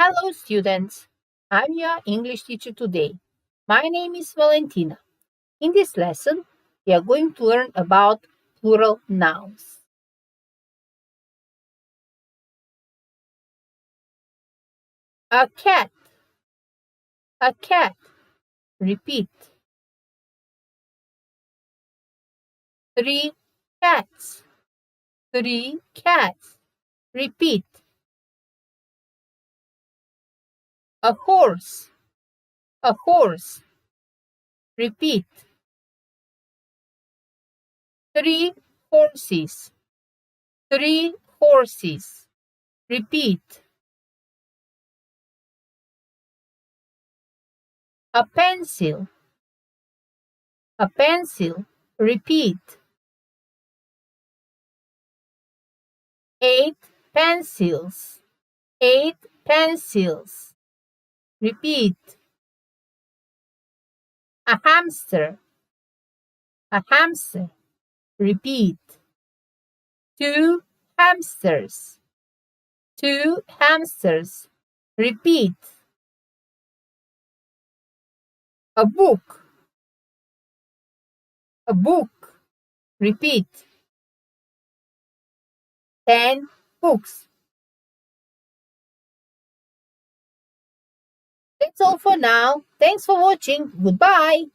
Hello, students. I'm your English teacher today. My name is Valentina. In this lesson, we are going to learn about plural nouns. A cat. A cat. Repeat. 3 cats. 3 cats. Repeat. A horse. A horse. Repeat. 3 horses. 3 horses. Repeat. A pencil. A pencil. Repeat. 8 pencils. 8 pencils. Repeat. A hamster. A hamster. Repeat. 2 hamsters. 2 hamsters. Repeat. A book. A book. Repeat. 10 books. That's all for now. Thanks for watching. Goodbye.